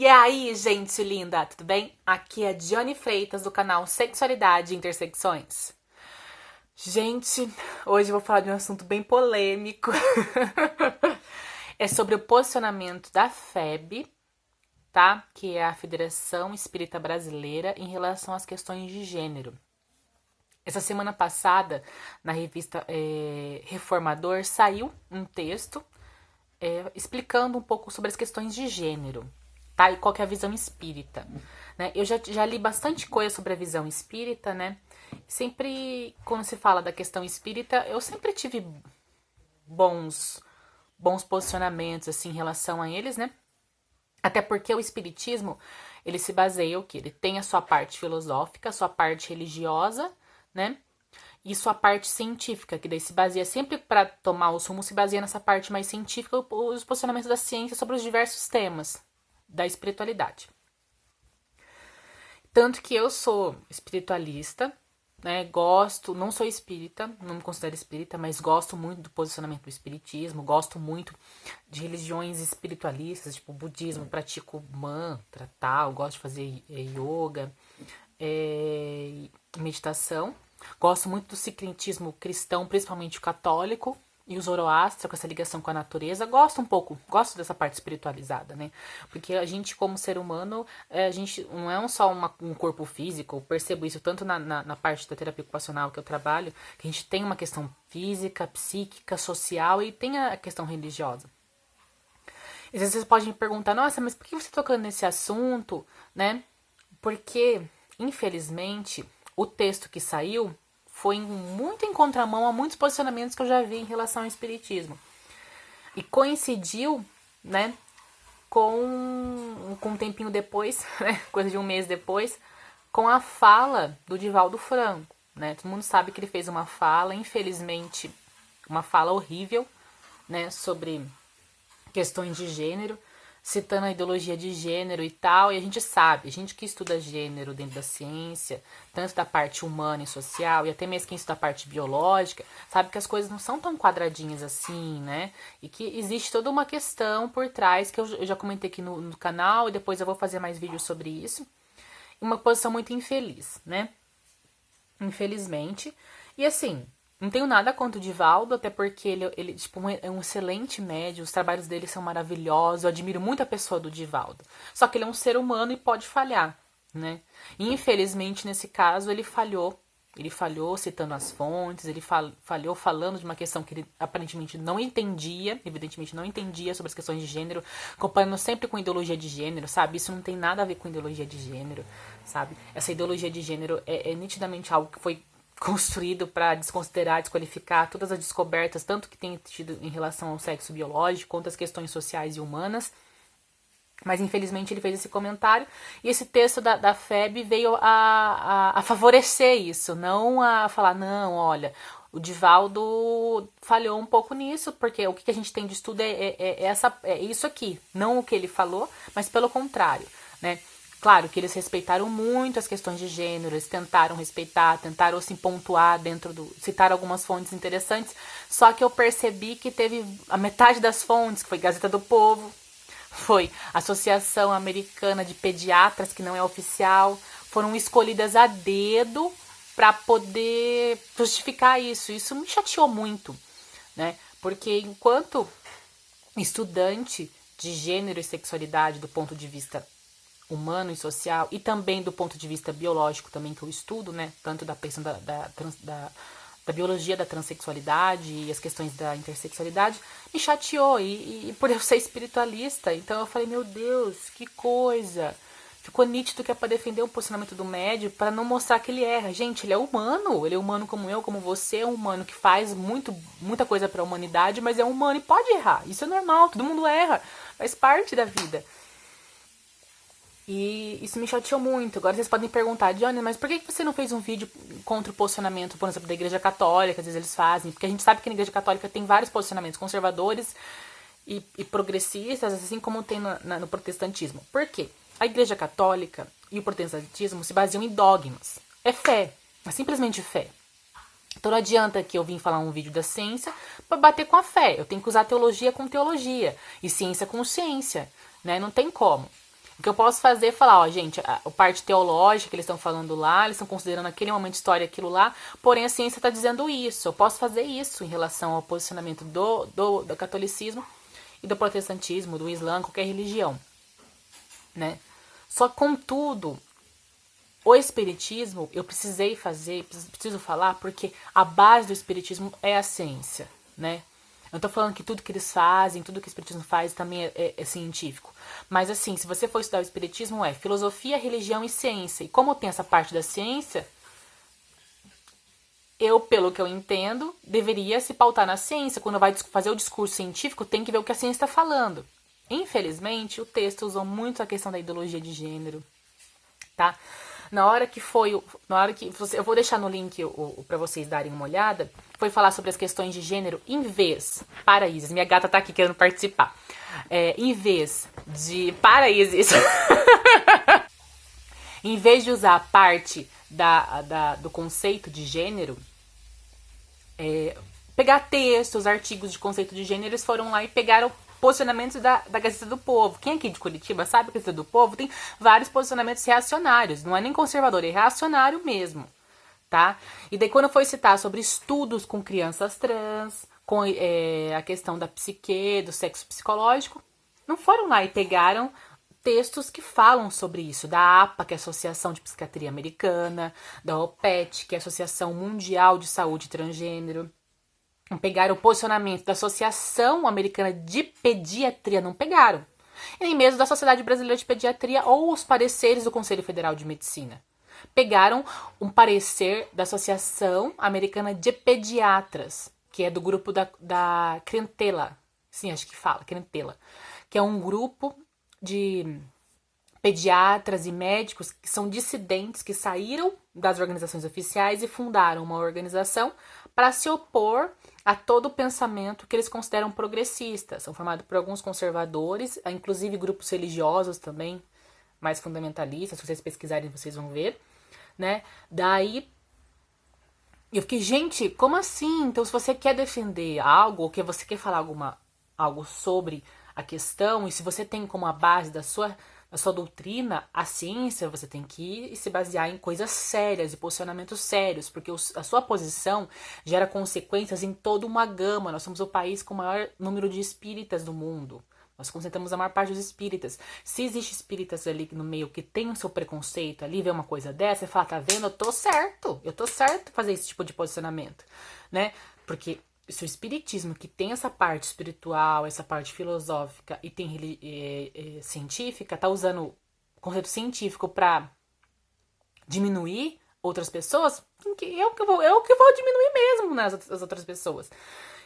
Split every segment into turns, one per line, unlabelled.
E aí, gente linda, tudo bem? Aqui é Dione Freitas do canal Sexualidade e Intersecções. Gente, hoje eu vou falar de um assunto bem polêmico. É sobre o posicionamento da FEB, tá? Que é a Federação Espírita Brasileira, em relação às questões de gênero. Essa semana passada, na revista Reformador, saiu um texto explicando um pouco sobre as questões de gênero, tá? E qual que é a visão espírita, né? Eu já li bastante coisa sobre a visão espírita, né? Sempre, quando se fala da questão espírita, eu sempre tive bons posicionamentos, assim, em relação a eles, né? Até porque o espiritismo, ele se baseia o quê? Ele tem a sua parte filosófica, a sua parte religiosa, né? E sua parte científica, que daí se baseia sempre para tomar os rumos, se baseia nessa parte mais científica, os posicionamentos da ciência sobre os diversos temas da espiritualidade. Tanto que eu sou espiritualista, né? Gosto, não sou espírita, não me considero espírita, mas gosto muito do posicionamento do espiritismo, gosto muito de religiões espiritualistas, tipo budismo, pratico mantra, tal, gosto de fazer yoga, meditação. Gosto muito do secretismo cristão, principalmente o católico, e o zoroastro, com essa ligação com a natureza. Gosto um pouco, gosto dessa parte espiritualizada, né? Porque a gente, como ser humano, a gente não é só um corpo físico. Eu percebo isso tanto na parte da terapia ocupacional que eu trabalho, que a gente tem uma questão física, psíquica, social e tem a questão religiosa. E às vezes vocês podem me perguntar, nossa, mas por que você está tocando nesse assunto, né? Porque, infelizmente, o texto que saiu foi muito em contramão a muitos posicionamentos que eu já vi em relação ao espiritismo. E coincidiu, né, com um tempinho depois, né, coisa de um mês depois, com a fala do Divaldo Franco, né? Todo mundo sabe que ele fez uma fala, infelizmente, uma fala horrível, né, sobre questões de gênero, citando a ideologia de gênero e tal, e a gente sabe, a gente que estuda gênero dentro da ciência, tanto da parte humana e social, e até mesmo quem estuda a parte biológica, sabe que as coisas não são tão quadradinhas assim, né? E que existe toda uma questão por trás, que eu já comentei aqui no canal, e depois eu vou fazer mais vídeos sobre isso. Uma posição muito infeliz, né? Infelizmente. E assim, não tenho nada contra o Divaldo, até porque ele tipo, é um excelente médium, os trabalhos dele são maravilhosos, eu admiro muito a pessoa do Divaldo. Só que ele é um ser humano e pode falhar, né? E infelizmente, nesse caso, ele falhou. Ele falhou citando as fontes, ele falhou falando de uma questão que ele aparentemente não entendia, evidentemente não entendia sobre as questões de gênero, comparando sempre com ideologia de gênero, sabe? Isso não tem nada a ver com ideologia de gênero, sabe? Essa ideologia de gênero é nitidamente algo que foi construído para desconsiderar, desqualificar todas as descobertas, tanto que tem tido em relação ao sexo biológico, quanto as questões sociais e humanas. Mas infelizmente ele fez esse comentário e esse texto da FEB veio a favorecer isso, não a falar, não, olha, o Divaldo falhou um pouco nisso, porque o que a gente tem de estudo é isso aqui, não o que ele falou, mas pelo contrário, né? Claro que eles respeitaram muito as questões de gênero, eles tentaram respeitar, tentaram se pontuar citar algumas fontes interessantes, só que eu percebi que teve a metade das fontes, que foi Gazeta do Povo, foi a Associação Americana de Pediatras, que não é oficial, foram escolhidas a dedo para poder justificar isso. Isso me chateou muito, né? Porque enquanto estudante de gênero e sexualidade do ponto de vista humano e social, e também do ponto de vista biológico também que eu estudo, né? Tanto da questão da biologia da transexualidade e as questões da intersexualidade, me chateou. E por eu ser espiritualista, então eu falei, meu Deus, que coisa. Ficou nítido que é para defender o posicionamento do médium, para não mostrar que ele erra. Gente, ele é humano como eu, como você, é um humano que faz muita coisa para a humanidade, mas é humano e pode errar. Isso é normal, todo mundo erra, faz parte da vida. E isso me chateou muito. Agora vocês podem perguntar, Johnny, mas por que você não fez um vídeo contra o posicionamento, por exemplo, da Igreja Católica? Às vezes eles fazem, porque a gente sabe que na Igreja Católica tem vários posicionamentos conservadores e progressistas, assim como tem no protestantismo. Por quê? A Igreja Católica e o protestantismo se baseiam em dogmas. É fé, é simplesmente fé. Então não adianta que eu vim falar um vídeo da ciência para bater com a fé. Eu tenho que usar teologia com teologia e ciência com ciência, né? Não tem como. O que eu posso fazer é falar, ó, gente, a parte teológica que eles estão falando lá, eles estão considerando aquele momento de história aquilo lá, porém a ciência está dizendo isso. Eu posso fazer isso em relação ao posicionamento do catolicismo e do protestantismo, do islã, qualquer religião, né? Só contudo, o espiritismo, eu preciso falar, porque a base do espiritismo é a ciência, né? Eu não tô falando que tudo que eles fazem, tudo que o espiritismo faz também é científico. Mas assim, se você for estudar o espiritismo, é filosofia, religião e ciência. E como tem essa parte da ciência, eu, pelo que eu entendo, deveria se pautar na ciência. Quando vai fazer o discurso científico, tem que ver o que a ciência está falando. Infelizmente, o texto usou muito a questão da ideologia de gênero, tá? Na hora que eu vou deixar no link para vocês darem uma olhada, foi falar sobre as questões de gênero em vez, para Isis, minha gata tá aqui querendo participar, em vez de, para Isis, em vez de usar a parte do conceito de gênero, pegar textos, artigos de conceito de gênero, eles foram lá e pegaram posicionamentos da Gazeta do Povo. Quem aqui de Curitiba sabe que a Gazeta do Povo tem vários posicionamentos reacionários. Não é nem conservador, é reacionário mesmo, tá? E daí quando foi citar sobre estudos com crianças trans, com a questão da psique, do sexo psicológico, não foram lá e pegaram textos que falam sobre isso, da APA, que é a Associação de Psiquiatria Americana, da OPET, que é a Associação Mundial de Saúde Transgênero. Não pegaram o posicionamento da Associação Americana de Pediatria, não pegaram. E nem mesmo da Sociedade Brasileira de Pediatria ou os pareceres do Conselho Federal de Medicina. Pegaram um parecer da Associação Americana de Pediatras, que é do grupo da Crentela. Sim, acho que fala, Crentela. Que é um grupo de pediatras e médicos que são dissidentes, que saíram das organizações oficiais e fundaram uma organização para se opor a todo o pensamento que eles consideram progressista. São formados por alguns conservadores, inclusive grupos religiosos também, mais fundamentalistas. Se vocês pesquisarem, vocês vão ver, né? Daí eu fiquei, gente, como assim? Então, se você quer defender algo, ou que você quer falar algo sobre a questão, e se você tem como a base da sua doutrina a ciência, você tem que se basear em coisas sérias e posicionamentos sérios, porque a sua posição gera consequências em toda uma gama. Nós somos o país com o maior número de espíritas do mundo. Nós concentramos a maior parte dos espíritas. Se existe espíritas ali no meio que tem o seu preconceito ali, vê uma coisa dessa e fala, tá vendo? Eu tô certo fazer esse tipo de posicionamento, né? Porque se o espiritismo, que tem essa parte espiritual, essa parte filosófica e tem científica, tá usando o conceito científico para diminuir outras pessoas, eu que vou diminuir mesmo, né, as outras pessoas.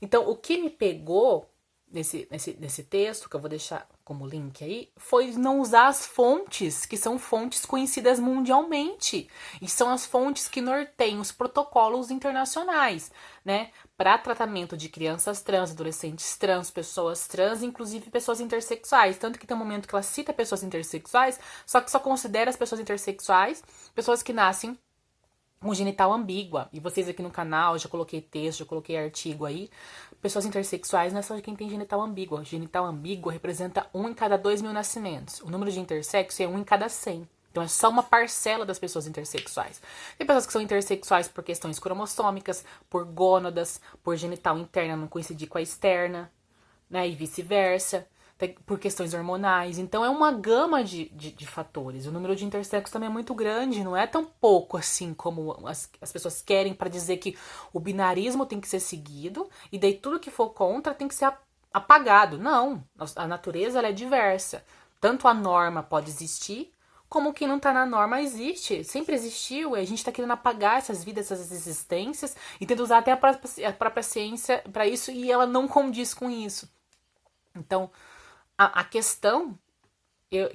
Então, o que me pegou nesse texto, que eu vou deixar como link aí, foi não usar as fontes, que são fontes conhecidas mundialmente. E são as fontes que norteiam os protocolos internacionais, né? Para tratamento de crianças trans, adolescentes trans, pessoas trans, inclusive pessoas intersexuais. Tanto que tem um momento que ela cita pessoas intersexuais, só que só considera as pessoas intersexuais pessoas que nascem com genital ambígua. E vocês aqui no canal, já coloquei texto, já coloquei artigo aí. Pessoas intersexuais não é só de quem tem genital ambígua. Genital ambígua representa 1 em cada 2.000 nascimentos. O número de intersexo é 1 em cada 100. Então é só uma parcela das pessoas intersexuais. Tem pessoas que são intersexuais por questões cromossômicas, por gônadas, por genital interna não coincidir com a externa, né? E vice-versa. Por questões hormonais. Então é uma gama de fatores. O número de intersexos também é muito grande, não é tão pouco assim como as pessoas querem para dizer que o binarismo tem que ser seguido e daí tudo que for contra tem que ser apagado. Não, a natureza ela é diversa. Tanto a norma pode existir, como o que não tá na norma existe. Sempre existiu e a gente tá querendo apagar essas vidas, essas existências e tenta usar até a própria ciência para isso e ela não condiz com isso. Então, a questão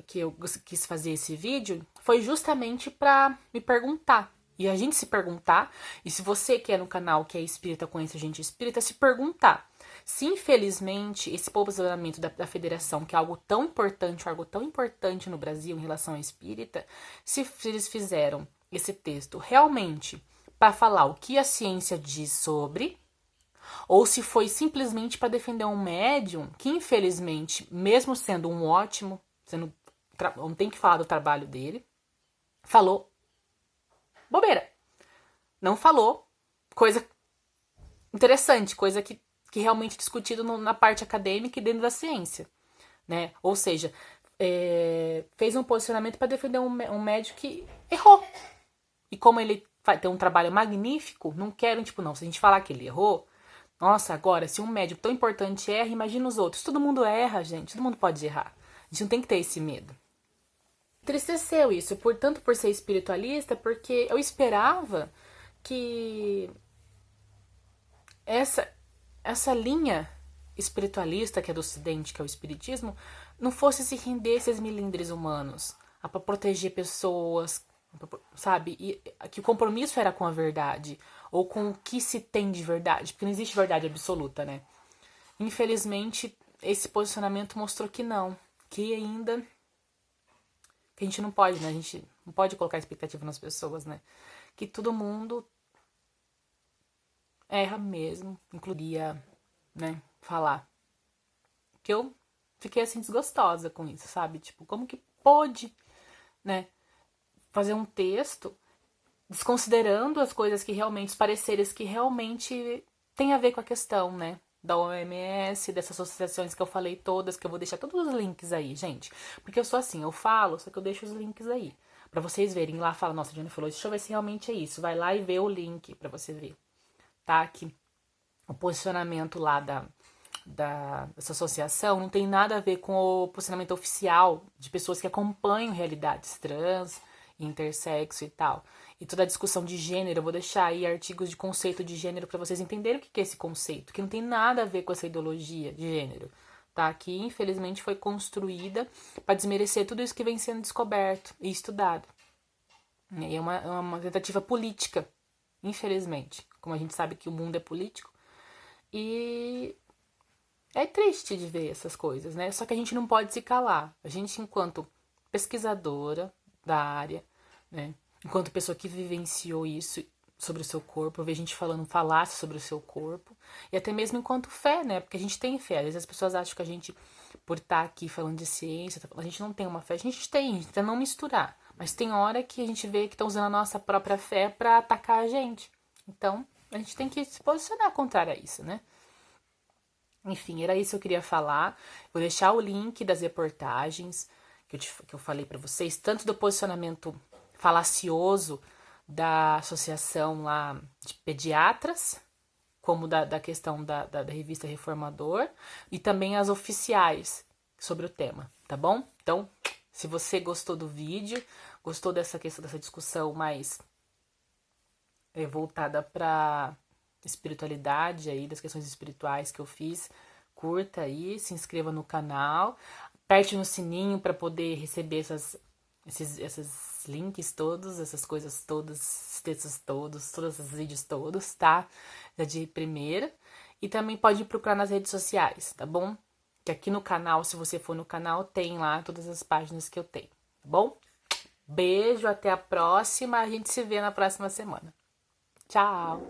que eu quis fazer esse vídeo foi justamente para me perguntar. E a gente se perguntar, e se você que é no canal, que é espírita, conhece a gente espírita, se perguntar se infelizmente esse posicionamento da federação, que é algo tão importante no Brasil em relação à espírita, se eles fizeram esse texto realmente para falar o que a ciência diz sobre, ou se foi simplesmente para defender um médium que, infelizmente, mesmo sendo um ótimo, sendo não tem que falar do trabalho dele, falou bobeira. Não falou coisa interessante, coisa que realmente é discutido na parte acadêmica e dentro da ciência, né? Ou seja, fez um posicionamento para defender um médico que errou. E como ele vai ter um trabalho magnífico, não quero, tipo, não, se a gente falar que ele errou, nossa, agora, se um médico tão importante erra, imagina os outros. Todo mundo erra, gente, todo mundo pode errar. A gente não tem que ter esse medo. Entristeceu isso, tanto por ser espiritualista, porque eu esperava que essa linha espiritualista, que é do Ocidente, que é o Espiritismo, não fosse se render a esses milindres humanos, para proteger pessoas, sabe? E que o compromisso era com a verdade, ou com o que se tem de verdade, porque não existe verdade absoluta, né? Infelizmente, esse posicionamento mostrou que não, que ainda que a gente não pode, né? A gente não pode colocar expectativa nas pessoas, né? Que todo mundo erra mesmo, incluía, né, falar. Que eu fiquei assim desgostosa com isso, sabe? Tipo, como que pode, né, fazer um texto desconsiderando as coisas que realmente, os pareceres que realmente tem a ver com a questão, né? Da OMS, dessas associações que eu falei todas, que eu vou deixar todos os links aí, gente. Porque eu sou assim, eu falo, só que eu deixo os links aí. Pra vocês verem lá, fala, nossa, a Diana falou isso, deixa eu ver se realmente é isso. Vai lá e vê o link pra você ver. Tá? Aqui. O posicionamento lá dessa associação não tem nada a ver com o posicionamento oficial de pessoas que acompanham realidades trans, intersexo e tal. E toda a discussão de gênero, eu vou deixar aí artigos de conceito de gênero para vocês entenderem o que é esse conceito, que não tem nada a ver com essa ideologia de gênero, tá? Que infelizmente foi construída para desmerecer tudo isso que vem sendo descoberto e estudado. E é uma tentativa política, infelizmente. Como a gente sabe que o mundo é político. E é triste de ver essas coisas, né? Só que a gente não pode se calar. A gente, enquanto pesquisadora da área, né? Enquanto pessoa que vivenciou isso sobre o seu corpo, eu vejo gente falando falácia sobre o seu corpo. E até mesmo enquanto fé, né? Porque a gente tem fé. Às vezes as pessoas acham que a gente, por estar aqui falando de ciência, a gente não tem uma fé. A gente tenta não misturar. Mas tem hora que a gente vê que estão usando a nossa própria fé para atacar a gente. Então, a gente tem que se posicionar contrário a isso, né? Enfim, era isso que eu queria falar. Vou deixar o link das reportagens que eu falei para vocês, tanto do posicionamento falacioso da associação lá de pediatras, como da questão da revista Reformador, e também as oficiais sobre o tema, tá bom? Então, se você gostou do vídeo, gostou dessa questão, dessa discussão mais voltada para espiritualidade aí, das questões espirituais que eu fiz, curta aí, se inscreva no canal, aperte no sininho para poder receber esses links todos, essas coisas todas, esses textos todos esses vídeos todos, tá? Já de primeira. E também pode procurar nas redes sociais, tá bom? Que aqui no canal, se você for no canal, tem lá todas as páginas que eu tenho, tá bom? Beijo, até a próxima, a gente se vê na próxima semana. Tchau!